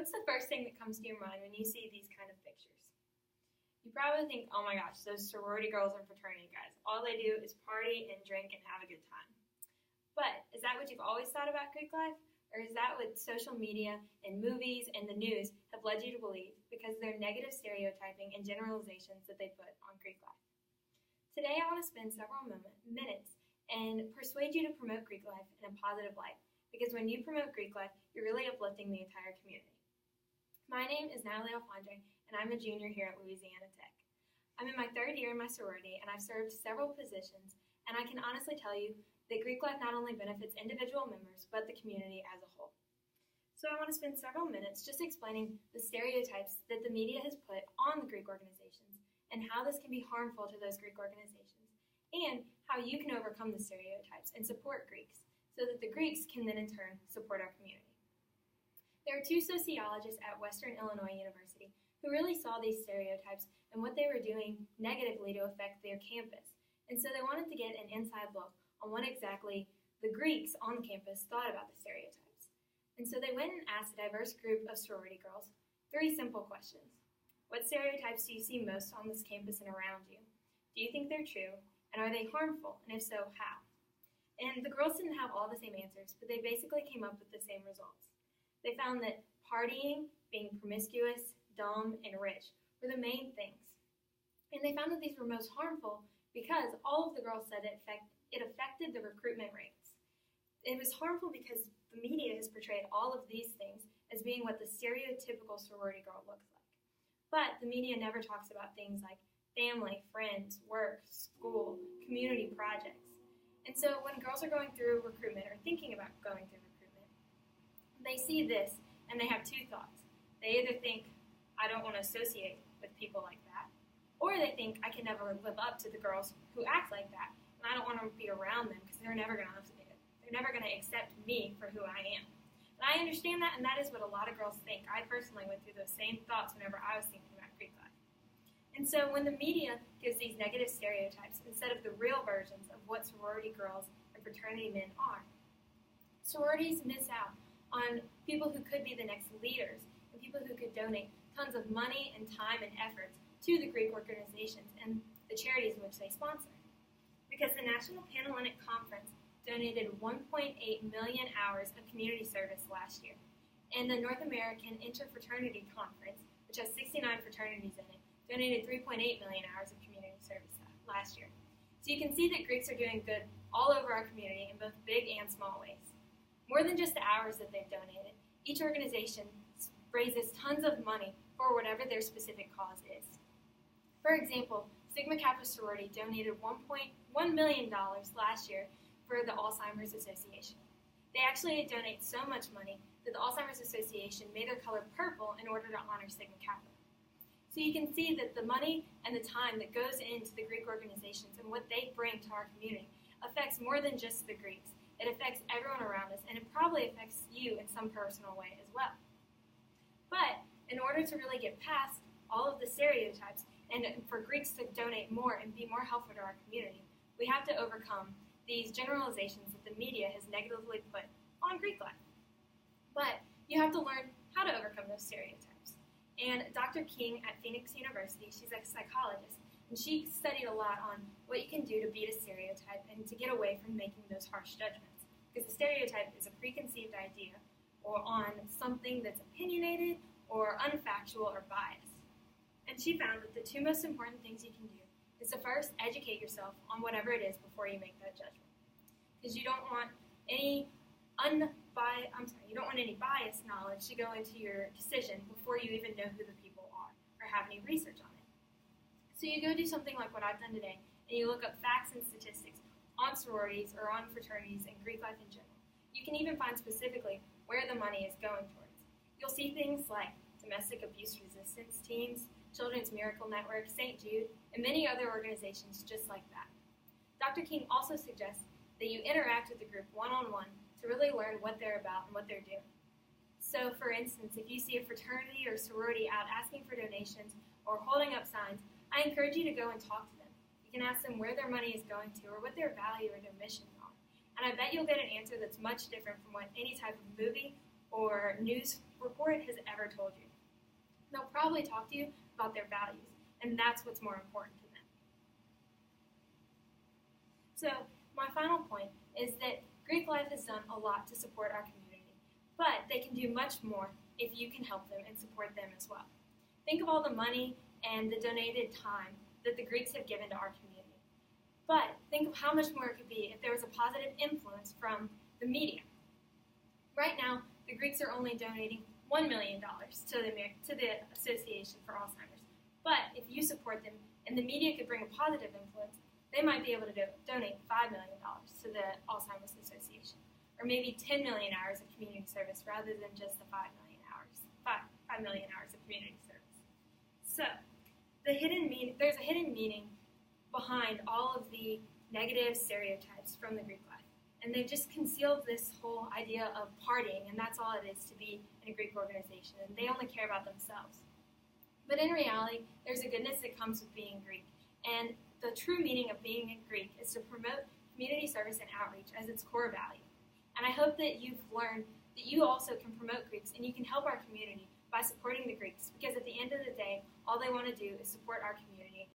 What's the first thing that comes to your mind when you see these kind of pictures? You probably think, oh my gosh, those sorority girls and fraternity guys. All they do is party and drink and have a good time. But is that what you've always thought about Greek life? Or is that what social media and movies and the news have led you to believe because of their negative stereotyping and generalizations that they put on Greek life? Today I want to spend several minutes and persuade you to promote Greek life in a positive light, because when you promote Greek life, you're really uplifting the entire community. My name is Natalie Alfondre, and I'm a junior here at Louisiana Tech. I'm in my third year in my sorority, and I've served several positions, and I can honestly tell you that Greek life not only benefits individual members, but the community as a whole. So I want to spend several minutes just explaining the stereotypes that the media has put on the Greek organizations, and how this can be harmful to those Greek organizations, and how you can overcome the stereotypes and support Greeks, so that the Greeks can then in turn support our community. There are two sociologists at Western Illinois University who really saw these stereotypes and what they were doing negatively to affect their campus. And so they wanted to get an inside look on what exactly the Greeks on the campus thought about the stereotypes. And so they went and asked a diverse group of sorority girls 3 simple questions. What stereotypes do you see most on this campus and around you? Do you think they're true? And are they harmful? And if so, how? And the girls didn't have all the same answers, but they basically came up with the same results. They found that partying, being promiscuous, dumb, and rich were the main things. And they found that these were most harmful because all of the girls said it affected the recruitment rates. It was harmful because the media has portrayed all of these things as being what the stereotypical sorority girl looks like. But the media never talks about things like family, friends, work, school, community projects. And so when girls are going through recruitment or thinking about going through recruitment, they see this and they have 2 thoughts. They either think, I don't want to associate with people like that, or they think, I can never live up to the girls who act like that, and I don't want to be around them because they're never going to accept me for who I am. And I understand that, and that is what a lot of girls think. I personally went through those same thoughts whenever I was thinking about Greek life. And so when the media gives these negative stereotypes instead of the real versions of what sorority girls and fraternity men are, sororities miss out on people who could be the next leaders and people who could donate tons of money and time and efforts to the Greek organizations and the charities which they sponsor. Because the National Panhellenic Conference donated 1.8 million hours of community service last year, and the North American Interfraternity Conference, which has 69 fraternities in it, donated 3.8 million hours of community service last year. So you can see that Greeks are doing good all over our community in both big and small ways. More than just the hours that they've donated, each organization raises tons of money for whatever their specific cause is. For example, Sigma Kappa sorority donated $1.1 million last year for the Alzheimer's Association. They actually donate so much money that the Alzheimer's Association made their color purple in order to honor Sigma Kappa. So you can see that the money and the time that goes into the Greek organizations and what they bring to our community affects more than just the Greeks. It affects everyone around us, and it probably affects you in some personal way as well. But in order to really get past all of the stereotypes and for Greeks to donate more and be more helpful to our community, we have to overcome these generalizations that the media has negatively put on Greek life. But you have to learn how to overcome those stereotypes. And Dr. King at Phoenix University, she's a psychologist, and she studied a lot on what you can do to beat a stereotype and to get away from making those harsh judgments. Because a stereotype is a preconceived idea or on something that's opinionated or unfactual or biased. And she found that the 2 most important things you can do is to first educate yourself on whatever it is before you make that judgment. Because you don't want any biased knowledge to go into your decision before you even know who the people are or have any research on it. So you go do something like what I've done today, and you look up facts and statistics on sororities or on fraternities and Greek life in general. You can even find specifically where the money is going towards. You'll see things like domestic abuse resistance teams, Children's Miracle Network, St. Jude, and many other organizations just like that. Dr. King also suggests that you interact with the group one-on-one to really learn what they're about and what they're doing. So, for instance, if you see a fraternity or sorority out asking for donations or holding up signs, I encourage you to go and talk to them. You can ask them where their money is going to or what their value or their mission are. And I bet you'll get an answer that's much different from what any type of movie or news report has ever ever told you. They'll probably talk to you about their values, and that's what's more important to them. So, my final point is that Greek Life has done a lot to support our community, but they can do much more if you can help them and support them as well. Think of all the money and the donated time that the Greeks have given to our community. But think of how much more it could be if there was a positive influence from the media. Right now, the Greeks are only donating $1 million to the Association for Alzheimer's. But if you support them and the media could bring a positive influence, they might be able to donate $5 million to the Alzheimer's Association, or maybe 10 million hours of community service rather than just the 5 million hours of community service. So, there's a hidden meaning behind all of the negative stereotypes from the Greek life. And they've just concealed this whole idea of partying, and that's all it is to be in a Greek organization, and they only care about themselves. But in reality, there's a goodness that comes with being Greek, and the true meaning of being a Greek is to promote community service and outreach as its core value. And I hope that you've learned that you also can promote Greeks, and you can help our community by supporting the Greeks, because at the end of the day, all they want to do is support our community